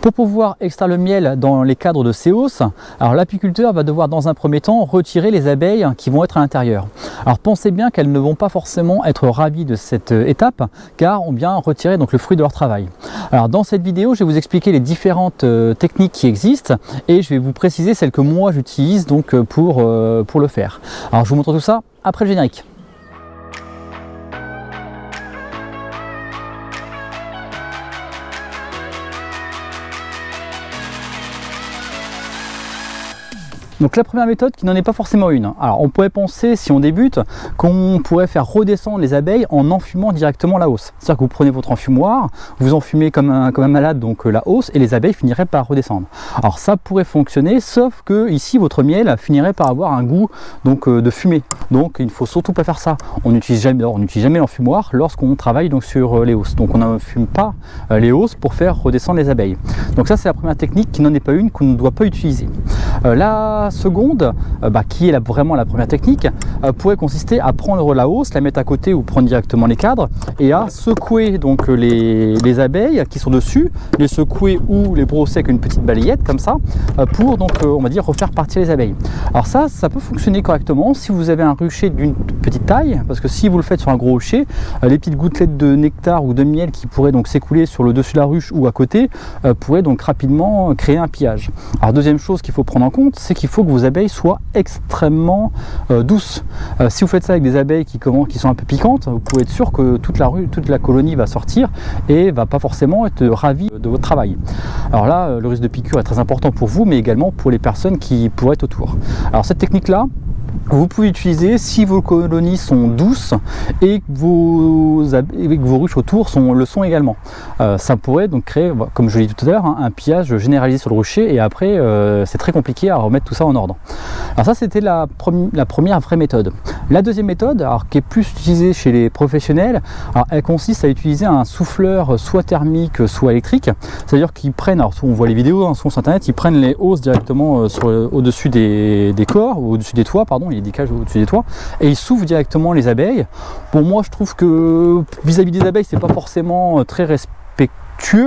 Pour pouvoir extraire le miel dans les cadres de ces hausses, alors l'apiculteur va devoir dans un premier temps retirer les abeilles qui vont être à l'intérieur. Alors pensez bien qu'elles ne vont pas forcément être ravies de cette étape car on vient retirer donc le fruit de leur travail. Alors dans cette vidéo, je vais vous expliquer les différentes techniques qui existent et je vais vous préciser celles que moi j'utilise donc pour le faire. Alors je vous montre tout ça après le générique. Donc la première méthode qui n'en est pas forcément une. Alors on pourrait penser, si on débute, qu'on pourrait faire redescendre les abeilles en enfumant directement la hausse. C'est-à-dire que vous prenez votre enfumoir, vous enfumez comme un malade donc la hausse et les abeilles finiraient par redescendre. Alors ça pourrait fonctionner, sauf que ici votre miel finirait par avoir un goût donc de fumée. Donc il ne faut surtout pas faire ça. On n'utilise jamais l'enfumoir lorsqu'on travaille donc sur les hausses. Donc on n'enfume pas les hausses pour faire redescendre les abeilles. Donc ça c'est la première technique qui n'en est pas une qu'on ne doit pas utiliser. La seconde, qui est vraiment la première technique, pourrait consister à prendre la hausse, la mettre à côté ou prendre directement les cadres et à secouer donc les abeilles qui sont dessus, les secouer ou les brosser avec une petite balayette comme ça pour donc on va dire refaire partir les abeilles. Alors ça peut fonctionner correctement si vous avez un rucher d'une petite taille, parce que si vous le faites sur un gros rucher, les petites gouttelettes de nectar ou de miel qui pourraient donc s'écouler sur le dessus de la ruche ou à côté pourraient donc rapidement créer un pillage. Alors deuxième chose qu'il faut prendre en compte, c'est qu'il faut que vos abeilles soient extrêmement douces. Si vous faites ça avec des abeilles qui sont un peu piquantes, vous pouvez être sûr que toute la colonie va sortir et va pas forcément être ravie de votre travail. Alors là, le risque de piqûre est très important pour vous, mais également pour les personnes qui pourraient être autour. Alors cette technique-là, vous pouvez l'utiliser si vos colonies sont douces et que vos ruches autour le sont également. Ça pourrait donc créer, comme je l'ai dit tout à l'heure, un pillage généralisé sur le rucher et après c'est très compliqué à remettre tout ça en ordre. Alors ça c'était la première vraie méthode. La deuxième méthode, alors, qui est plus utilisée chez les professionnels, alors, elle consiste à utiliser un souffleur soit thermique soit électrique. C'est-à-dire qu'ils prennent, alors on voit les vidéos sur internet, ils prennent les hausses directement au-dessus des corps, ou au-dessus des toits, pardon, il y a des cages au-dessus des toits, et ils soufflent directement les abeilles. Bon, moi je trouve que vis-à-vis des abeilles, c'est pas forcément très respectueux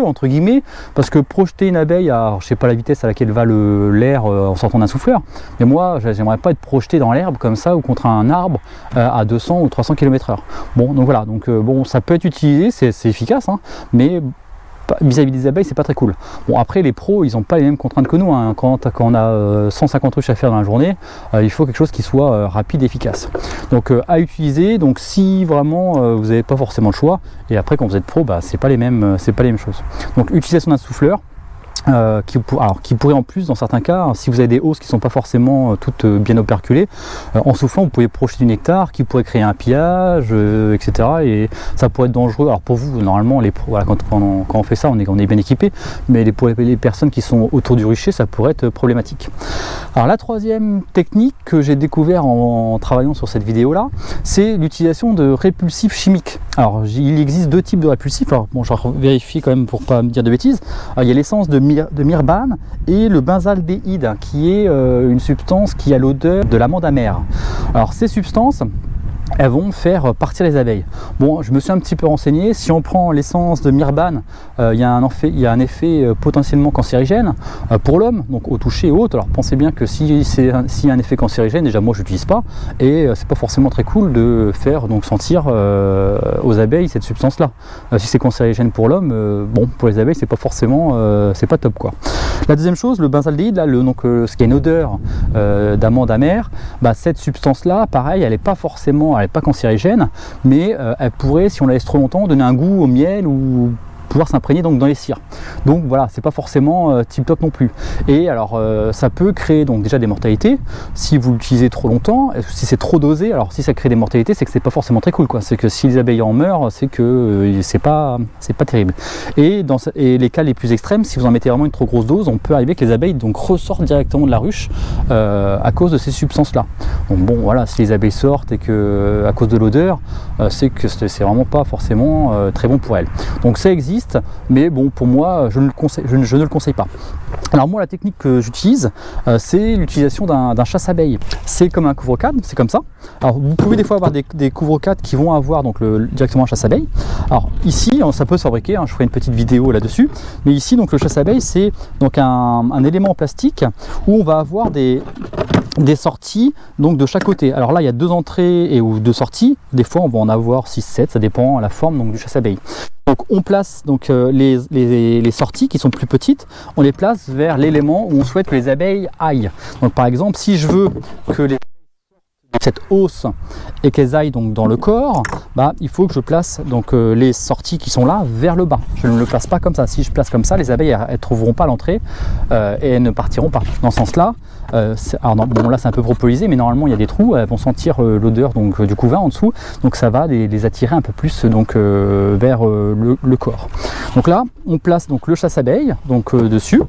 entre guillemets, parce que projeter une abeille à, je sais pas la vitesse à laquelle va l'air en sortant d'un souffleur, mais moi j'aimerais pas être projeté dans l'herbe comme ça ou contre un arbre à 200 ou 300 km/h. Bon, donc voilà, bon, ça peut être utilisé, c'est efficace, hein, mais vis-à-vis des abeilles, c'est pas très cool. Bon, après les pros, ils n'ont pas les mêmes contraintes que nous, hein. Quand on a 150 ruches à faire dans la journée, il faut quelque chose qui soit rapide et efficace. Donc à utiliser, donc si vraiment vous n'avez pas forcément le choix, et après quand vous êtes pro, c'est pas les mêmes choses. Donc utilisation d'un souffleur. Qui pourrait en plus dans certains cas, si vous avez des hausses qui ne sont pas forcément toutes bien operculées, en soufflant vous pouvez projeter du nectar qui pourrait créer un pillage, etc. Et ça pourrait être dangereux. Alors pour vous, normalement, quand on fait ça, on est bien équipé, mais pour les personnes qui sont autour du rucher, ça pourrait être problématique. Alors la troisième technique que j'ai découvert en travaillant sur cette vidéo là, c'est l'utilisation de répulsifs chimiques. Alors il existe deux types de répulsifs. Alors bon, je vérifie quand même pour pas me dire de bêtises. Alors, il y a l'essence de myrban et le benzaldéhyde qui est une substance qui a l'odeur de l'amande amère. Alors ces substances, elles vont faire partir les abeilles. Bon, je me suis un petit peu renseigné. Si on prend l'essence de myrban, il y a un effet potentiellement cancérigène pour l'homme, donc au toucher et autres. Alors pensez bien que s'il y a un effet cancérigène, déjà moi je l'utilise pas, et c'est pas forcément très cool de faire donc sentir aux abeilles cette substance-là. Si c'est cancérigène pour l'homme, bon, pour les abeilles c'est pas forcément, c'est pas top quoi. La deuxième chose, le benzaldéhyde, là, ce qui a une odeur d'amande amère, cette substance-là, pareil, elle n'est pas cancérigène, mais elle pourrait, si on la laisse trop longtemps, donner un goût au miel ou pouvoir s'imprégner donc dans les cires. Donc voilà, c'est pas forcément tip top non plus. Et alors ça peut créer donc déjà des mortalités si vous l'utilisez trop longtemps, si c'est trop dosé. Alors si ça crée des mortalités, c'est que c'est pas forcément très cool quoi. C'est que si les abeilles en meurent, c'est que c'est pas terrible. Et les cas les plus extrêmes, si vous en mettez vraiment une trop grosse dose, on peut arriver que les abeilles donc ressortent directement de la ruche à cause de ces substances là. Donc bon voilà, si les abeilles sortent et que à cause de l'odeur, c'est que c'est vraiment pas forcément très bon pour elles. Donc ça existe. existe, mais bon, pour moi, je ne le conseille pas. Alors moi, la technique que j'utilise, c'est l'utilisation d'un chasse-abeille. C'est comme un couvre-cadre, c'est comme ça. Alors vous pouvez des fois avoir des couvre-cadres qui vont avoir donc directement un chasse-abeille. Alors ici, ça peut se fabriquer, hein, je ferai une petite vidéo là-dessus, mais ici, donc le chasse-abeille, c'est donc un élément en plastique où on va avoir des sorties donc de chaque côté. Alors là, il y a 2 entrées ou 2 sorties. Des fois, on va en avoir 6, 7, ça dépend de la forme donc, du chasse-abeille. Donc on place donc, les sorties qui sont plus petites, on les place vers l'élément où on souhaite que les abeilles aillent. Donc par exemple, si je veux que les cette hausse et qu'elles aillent donc dans le corps, il faut que je place donc les sorties qui sont là vers le bas. Je ne le place pas comme ça. Si je place comme ça, les abeilles elles trouveront pas l'entrée et elles ne partiront pas. Dans ce sens-là, alors non, bon là c'est un peu propolisé, mais normalement il y a des trous, elles vont sentir l'odeur donc du couvain en dessous, donc ça va les attirer un peu plus donc vers le corps. Donc là, on place donc le chasse-abeille donc dessus.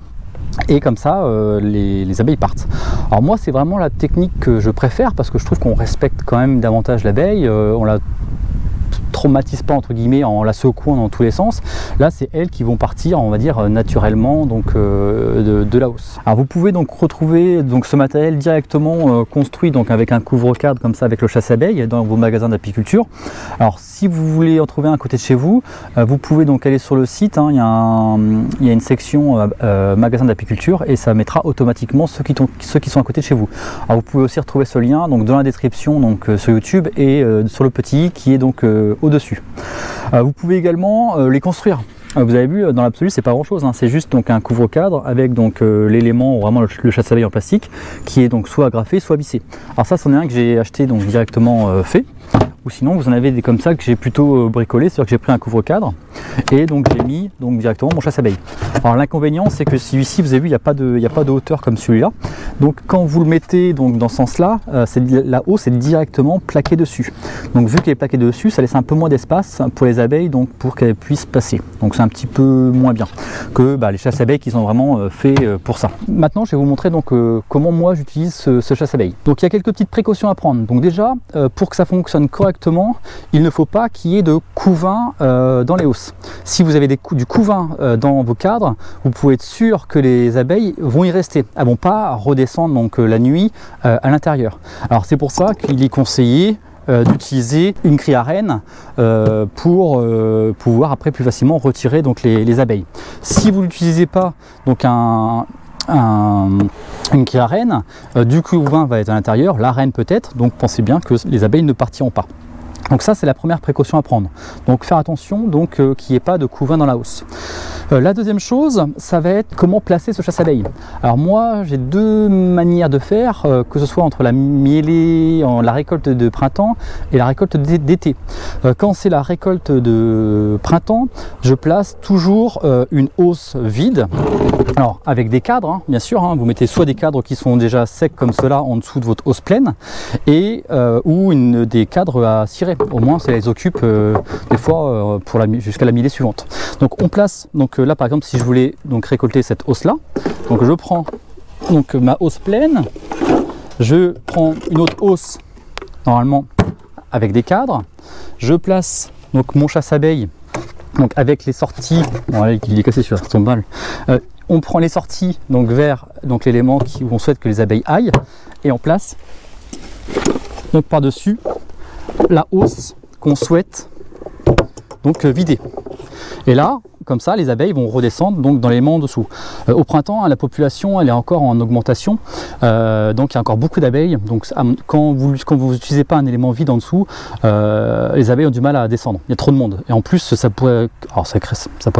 Et comme ça, les abeilles partent. Alors moi, c'est vraiment la technique que je préfère parce que je trouve qu'on respecte quand même davantage l'abeille. On la traumatise pas entre guillemets en la secouant dans tous les sens. Là, c'est elles qui vont partir, on va dire naturellement donc de la hausse. Alors vous pouvez donc retrouver donc ce matériel directement construit donc avec un couvre-cadre comme ça avec le chasse-abeille dans vos magasins d'apiculture. Alors si vous voulez en trouver un à côté de chez vous, vous pouvez donc aller sur le site. Hein, il y a une section magasin d'apiculture et ça mettra automatiquement ceux qui sont à côté de chez vous. Alors vous pouvez aussi retrouver ce lien donc dans la description donc sur YouTube et sur le petit i qui est donc au-dessus. Vous pouvez également les construire. Vous avez vu, dans l'absolu, c'est pas grand-chose, hein. C'est juste donc un couvre-cadre avec donc l'élément, vraiment le chasse-abeille en plastique, qui est donc soit agrafé, soit vissé. Alors ça, c'en est un que j'ai acheté donc directement fait. Ou sinon, vous en avez des comme ça que j'ai plutôt bricolé, c'est-à-dire que j'ai pris un couvre-cadre et donc j'ai mis donc directement mon chasse-abeille. Alors l'inconvénient, c'est que ici, vous avez vu, il n'y a pas de hauteur comme celui-là. Donc quand vous le mettez donc dans ce sens-là, la hausse est directement plaquée dessus. Donc vu qu'elle est plaquée dessus, ça laisse un peu moins d'espace pour les abeilles, donc pour qu'elles puissent passer. Donc c'est un petit peu moins bien que les chasse-abeilles qui sont vraiment faits pour ça. Maintenant, je vais vous montrer donc comment moi j'utilise ce chasse-abeille. Donc il y a quelques petites précautions à prendre. Donc déjà, pour que ça fonctionne correctement, il ne faut pas qu'il y ait de couvain dans les hausses. Si vous avez du couvain dans vos cadres, vous pouvez être sûr que les abeilles vont y rester. Elles ne vont pas redescendre donc, la nuit à l'intérieur. Alors c'est pour ça qu'il est conseillé d'utiliser une crie à reine pour pouvoir après plus facilement retirer donc, les abeilles. Si vous n'utilisez pas donc une crie à reine, du couvain va être à l'intérieur, la reine peut-être, donc pensez bien que les abeilles ne partiront pas. Donc ça c'est la première précaution à prendre. Donc faire attention donc qu'il n'y ait pas de couvain dans la hausse. La deuxième chose, ça va être comment placer ce chasse-abeille. Alors moi j'ai 2 manières de faire, que ce soit entre la mielée, la récolte de printemps et la récolte d'été. Quand c'est la récolte de printemps, je place toujours une hausse vide. Alors avec des cadres, hein, bien sûr, hein, vous mettez soit des cadres qui sont déjà secs comme cela en dessous de votre hausse pleine, et ou des cadres à cirer. Au moins ça les occupe des fois jusqu'à la mielée suivante. Donc on place, donc là par exemple si je voulais donc récolter cette hausse là, donc je prends donc ma hausse pleine, je prends une autre hausse normalement avec des cadres, je place donc mon chasse-abeille donc avec les sorties, bon là il est cassé sur son balle. On prend les sorties donc vers donc l'élément où on souhaite que les abeilles aillent et on place donc par-dessus la hausse qu'on souhaite donc vider. Et là, comme ça, les abeilles vont redescendre donc dans l'élément en dessous. Au printemps, la population elle est encore en augmentation, donc il y a encore beaucoup d'abeilles. Donc quand vous n'utilisez pas un élément vide en dessous, les abeilles ont du mal à descendre. Il y a trop de monde. Et en plus, ça pourrait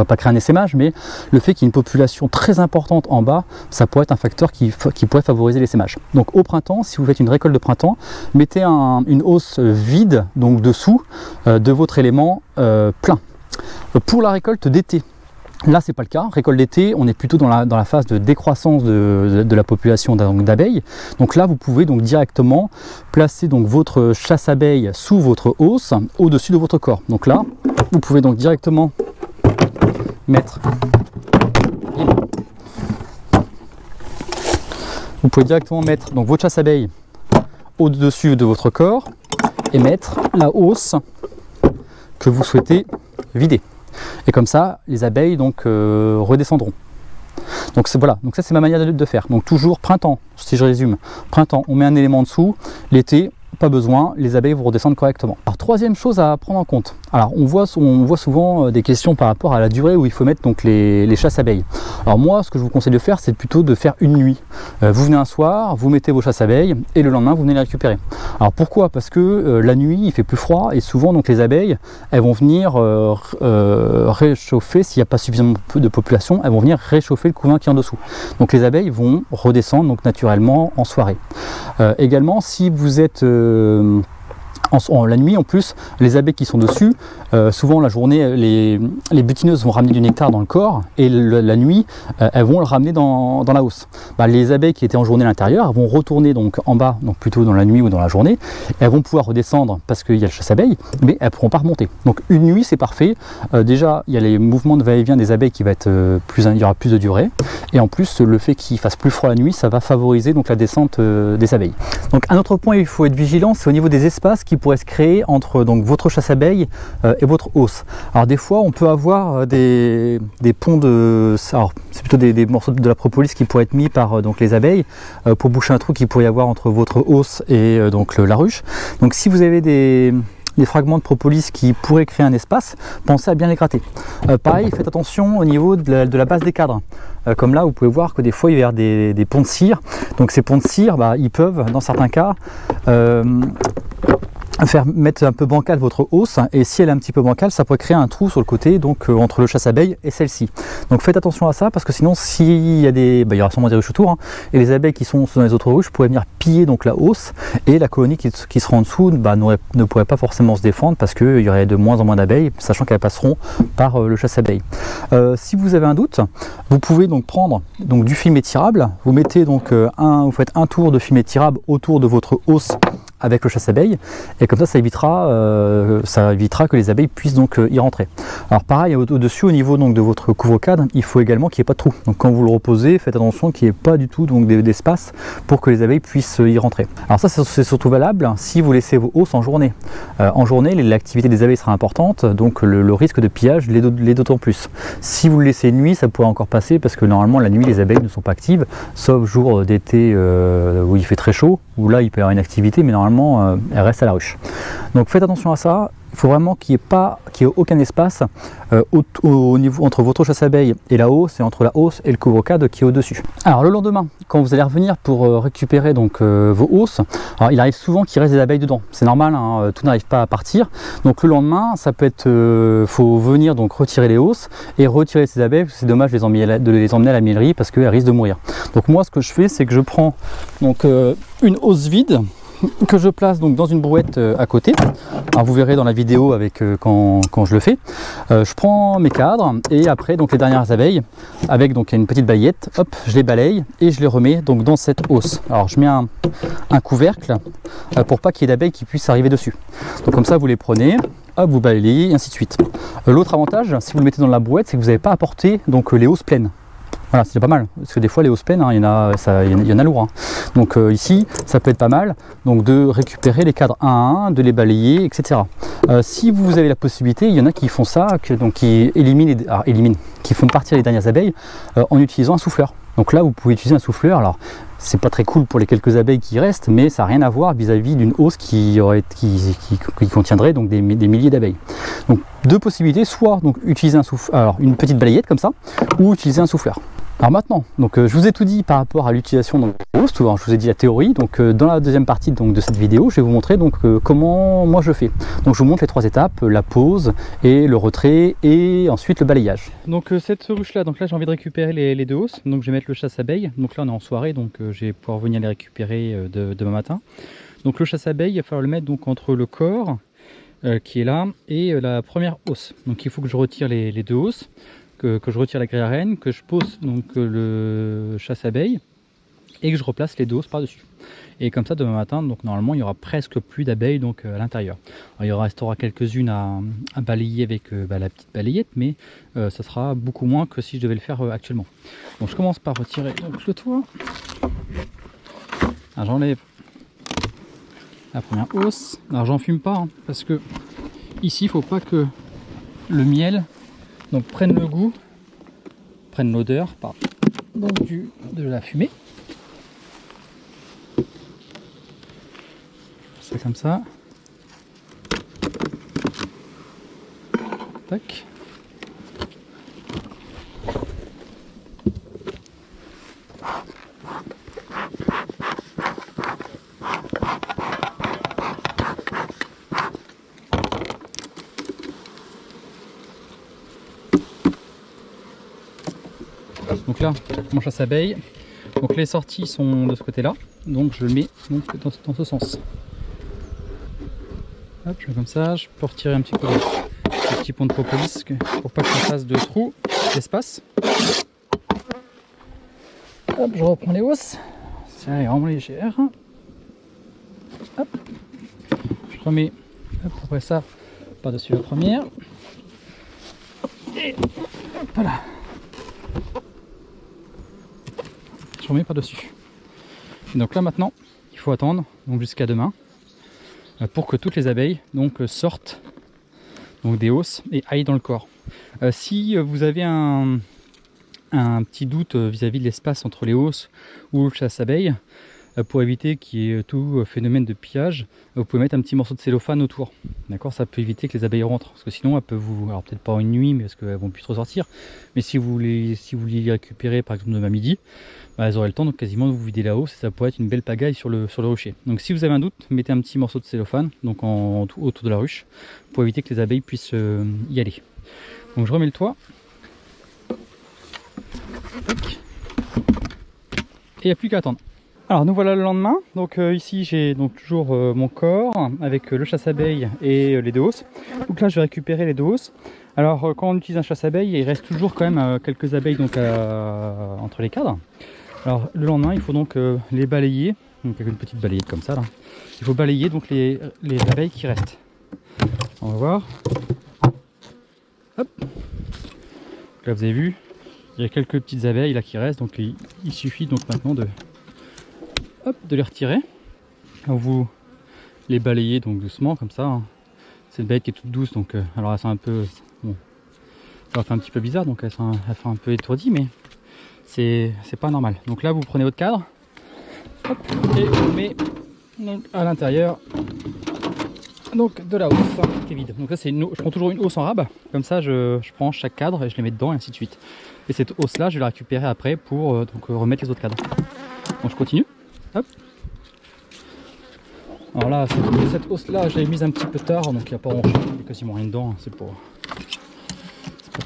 pas créer un essaimage, mais le fait qu'il y ait une population très importante en bas, ça pourrait être un facteur qui pourrait favoriser l'essaimage. Donc au printemps, si vous faites une récolte de printemps, mettez une hausse vide donc dessous de votre élément plein. Pour la récolte d'été, là c'est pas le cas. Récolte d'été, on est plutôt dans la phase de décroissance de la population d'abeilles. Donc là vous pouvez donc directement placer donc votre chasse-abeille sous votre hausse au-dessus de votre corps. Donc là vous pouvez donc directement mettre donc votre chasse-abeille au-dessus de votre corps et mettre la hausse que vous souhaitez vider. Et comme ça, les abeilles donc redescendront. Donc voilà, donc ça c'est ma manière de faire. Donc toujours printemps, si je résume, printemps, on met un élément en dessous, l'été, pas besoin, les abeilles vont redescendre correctement. Alors troisième chose à prendre en compte, alors on voit souvent des questions par rapport à la durée où il faut mettre donc les chasses abeilles. Alors moi ce que je vous conseille de faire, c'est plutôt de faire une nuit. Vous venez un soir, vous mettez vos chasses abeilles et le lendemain vous venez les récupérer. Alors pourquoi? Parce que la nuit il fait plus froid et souvent donc les abeilles elles vont venir réchauffer, s'il n'y a pas suffisamment de population, elles vont venir réchauffer le couvain qui est en dessous. Donc les abeilles vont redescendre donc naturellement en soirée. Également si vous êtes la nuit en plus, les abeilles qui sont dessus, souvent la journée les butineuses vont ramener du nectar dans le corps et la nuit elles vont le ramener dans la hausse. Les abeilles qui étaient en journée à l'intérieur, elles vont retourner donc en bas, donc plutôt dans la nuit ou dans la journée. Elles vont pouvoir redescendre parce qu'il y a le chasse-abeilles, mais elles ne pourront pas remonter. Donc une nuit c'est parfait. Déjà il y a les mouvements de va-et-vient des abeilles qui va être il y aura plus de durée, et en plus le fait qu'il fasse plus froid la nuit, ça va favoriser donc la descente des abeilles. Donc un autre point il faut être vigilant, c'est au niveau des espaces qui pourrait se créer entre donc votre chasse abeille et votre hausse. Alors des fois on peut avoir des ponts de, alors c'est plutôt des morceaux de la propolis qui pourraient être mis par donc les abeilles pour boucher un trou qu'il pourrait y avoir entre votre hausse et donc la ruche. Donc si vous avez des fragments de propolis qui pourraient créer un espace, pensez à bien les gratter. Pareil, faites attention au niveau de la base des cadres. Comme là, vous pouvez voir que des fois il va y avoir des ponts de cire. Donc ces ponts de cire, ils peuvent, dans certains cas, faire mettre un peu bancal votre hausse, et si elle est un petit peu bancale, ça pourrait créer un trou sur le côté, donc entre le chasse-abeille et celle-ci. Donc faites attention à ça, parce que sinon s'il y a il y aura sûrement des ruches autour, et les abeilles qui sont dans les autres ruches pourraient venir piller donc la hausse, et la colonie qui sera en dessous ne pourrait pas forcément se défendre, parce qu'il y aurait de moins en moins d'abeilles, sachant qu'elles passeront par le chasse-abeille. Si vous avez un doute, vous pouvez donc prendre donc du film étirable, vous mettez donc vous faites un tour de film étirable autour de votre hausse avec le chasse-abeille, et comme ça évitera que les abeilles puissent donc y rentrer. Alors pareil, au-dessus, au niveau donc de votre couvre-cadre, il faut également qu'il n'y ait pas de trou. Donc quand vous le reposez, faites attention qu'il n'y ait pas du tout donc d'espace pour que les abeilles puissent y rentrer. Alors ça c'est surtout valable si vous laissez vos hausses en journée. En journée, l'activité des abeilles sera importante, donc le risque de pillage l'est d'autant plus. Si vous le laissez nuit, ça pourrait encore passer, parce que normalement la nuit les abeilles ne sont pas actives, sauf jour d'été où il fait très chaud, où là il peut y avoir une activité, mais normalement elle reste à la ruche. Donc faites attention à ça. Il faut vraiment qu'il n'y ait aucun espace au niveau entre votre chasse abeille et la hausse, et entre la hausse et le couvre-cadre qui est au-dessus. Alors le lendemain, quand vous allez revenir pour récupérer donc vos hausses, alors il arrive souvent qu'il reste des abeilles dedans. C'est normal, hein, tout n'arrive pas à partir. Donc le lendemain, ça peut être, faut venir donc retirer les hausses et retirer ces abeilles, parce que c'est dommage de les emmener à la miellerie parce qu'elles risquent de mourir. Donc moi, ce que je fais, c'est que je prends donc une hausse vide que je place donc dans une brouette à côté. Alors vous verrez dans la vidéo avec quand je le fais. Je prends mes cadres, et après donc les dernières abeilles avec donc une petite balayette, hop, je les balaye et je les remets donc dans cette hausse. Alors je mets un couvercle pour pas qu'il y ait d'abeilles qui puissent arriver dessus. Donc comme ça vous les prenez, hop, vous balayez et ainsi de suite. L'autre avantage, si vous le mettez dans la brouette, c'est que vous n'avez pas apporté donc les hausses pleines. Voilà, c'est pas mal, parce que des fois les hausses pleines, il y en a lourd. Hein. Donc ici, ça peut être pas mal, donc de récupérer les cadres un à un, de les balayer, etc. Si vous avez la possibilité, il y en a qui font ça, qui font partir les dernières abeilles en utilisant un souffleur. Donc là, vous pouvez utiliser un souffleur. Alors, c'est pas très cool pour les quelques abeilles qui restent, mais ça n'a rien à voir vis-à-vis d'une hausse qui contiendrait donc des milliers d'abeilles. Donc deux possibilités, soit donc utiliser une petite balayette comme ça, ou utiliser un souffleur. Alors maintenant, donc je vous ai tout dit par rapport à l'utilisation de la hausse, je vous ai dit la théorie. Donc dans la deuxième partie donc, de cette vidéo, je vais vous montrer donc comment moi je fais. Donc je vous montre les trois étapes, la pose et le retrait, et ensuite le balayage. Donc cette ruche là, j'ai envie de récupérer les deux hausses, donc je vais mettre le chasse-abeille. Donc là on est en soirée, donc je vais pouvoir venir les récupérer demain matin. Donc le chasse-abeille, il va falloir le mettre donc entre le corps qui est là et la première hausse. Donc il faut que je retire les deux hausses. Que je retire la grille à reine, que je pose donc le chasse-abeille et que je replace les deux hausses par-dessus. Et comme ça, demain matin, donc normalement, il y aura presque plus d'abeilles donc à l'intérieur. Il restera quelques-unes à balayer avec la petite balayette, mais ça sera beaucoup moins que si je devais le faire actuellement. Donc je commence par retirer donc, le toit. J'enlève la première hausse. Alors j'en fume pas, hein, parce que ici, il ne faut pas que le miel donc prennent le goût, prennent l'odeur donc de la fumée. C'est comme ça. Tac. Donc là, mon chasse-abeille. Donc les sorties sont de ce côté-là. Donc je le mets donc dans ce sens. Hop, je fais comme ça. Je peux retirer un petit peu le petit pont de propolis pour pas que ça fasse de trous d'espace. Hop, je reprends les hausses. Ça est vraiment légère. Hop, je remets hop, après ça par-dessus la première. Et hop là. Je remets par-dessus. Donc là maintenant, il faut attendre donc jusqu'à demain pour que toutes les abeilles donc sortent donc des hausses et aillent dans le corps. Si vous avez un petit doute vis-à-vis de l'espace entre les hausses ou le chasse-abeille, pour éviter qu'il y ait tout phénomène de pillage, vous pouvez mettre un petit morceau de cellophane autour. D'accord, ça peut éviter que les abeilles rentrent, parce que sinon elles peuvent vous, alors peut-être pas une nuit, mais parce qu'elles vont plus ressortir. Mais si vous les récupérez par exemple demain à midi, bah, elles auraient le temps donc quasiment de vous vider la hausse et ça pourrait être une belle pagaille sur le rocher. Donc si vous avez un doute, mettez un petit morceau de cellophane donc autour de la ruche pour éviter que les abeilles puissent y aller. Donc je remets le toit. Et il n'y a plus qu'à attendre. Alors nous voilà le lendemain, donc ici j'ai donc toujours mon corps avec le chasse-abeille et les deux hausses. Donc là je vais récupérer les deux hausses. Alors quand on utilise un chasse-abeille, il reste toujours quand même quelques abeilles donc, entre les cadres. Alors le lendemain il faut donc les balayer, donc avec une petite balayette comme ça là. Il faut balayer donc les abeilles qui restent. On va voir. Hop. Donc là vous avez vu, il y a quelques petites abeilles là qui restent, donc il suffit donc maintenant de les retirer. Vous les balayez donc doucement comme ça. Hein. Cette balayette qui est toute douce, donc alors elle fait un peu, bon, ça fait un petit peu bizarre, donc elle fait un peu étourdie, mais c'est pas normal. Donc là vous prenez votre cadre hop, et vous mettez donc, à l'intérieur donc de la hausse qui est vide. Donc là c'est je prends toujours une hausse en rab, comme ça je prends chaque cadre et je les mets dedans et ainsi de suite. Et cette hausse là je vais la récupérer après pour donc remettre les autres cadres. Donc je continue. Hop. Alors là, cette hausse là, je l'ai mise un petit peu tard, donc il n'y a pas grand-chose, il n'y a quasiment rien dedans, hein, c'est pas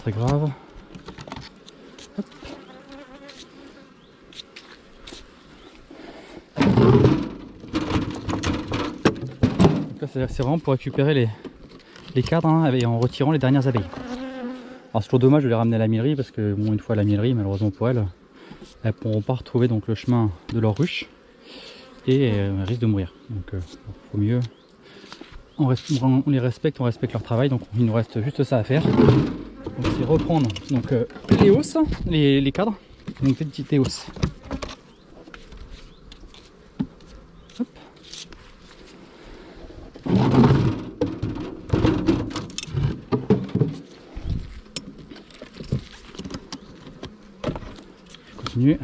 très grave. Hop. Donc là, c'est vraiment pour récupérer les cadres hein, et en retirant les dernières abeilles. Alors c'est toujours dommage de les ramener à la mielerie parce que bon, une fois à la mielerie, malheureusement pour elles, elles ne pourront pas retrouver donc le chemin de leur ruche. Et elles risquent de mourir. Donc il faut mieux, on les respecte, on respecte leur travail, donc il nous reste juste ça à faire. Donc c'est reprendre donc, les hausses, les cadres, donc des petites hausses. Hop. Je continue.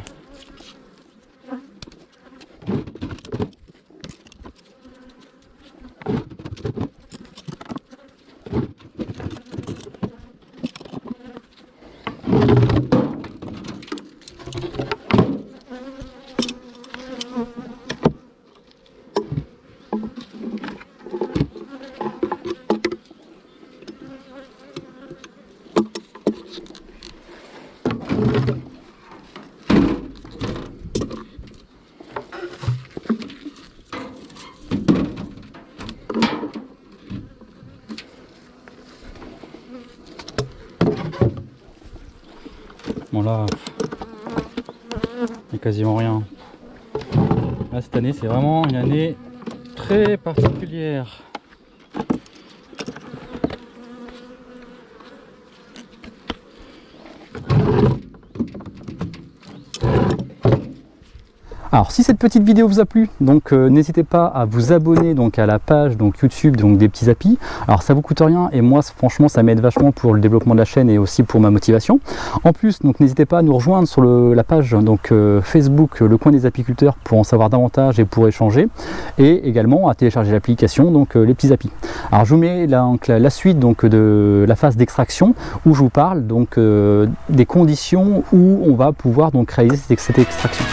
Bon là, il n'y a quasiment rien. Là cette année c'est vraiment une année très particulière. Alors si cette petite vidéo vous a plu, donc n'hésitez pas à vous abonner donc à la page donc YouTube donc des petits Appis. Alors ça vous coûte rien et moi franchement ça m'aide vachement pour le développement de la chaîne et aussi pour ma motivation. En plus donc n'hésitez pas à nous rejoindre sur la page donc Facebook Le Coin des Apiculteurs pour en savoir davantage et pour échanger, et également à télécharger l'application donc les petits Appis. Alors je vous mets la suite donc de la phase d'extraction où je vous parle donc des conditions où on va pouvoir donc réaliser cette extraction.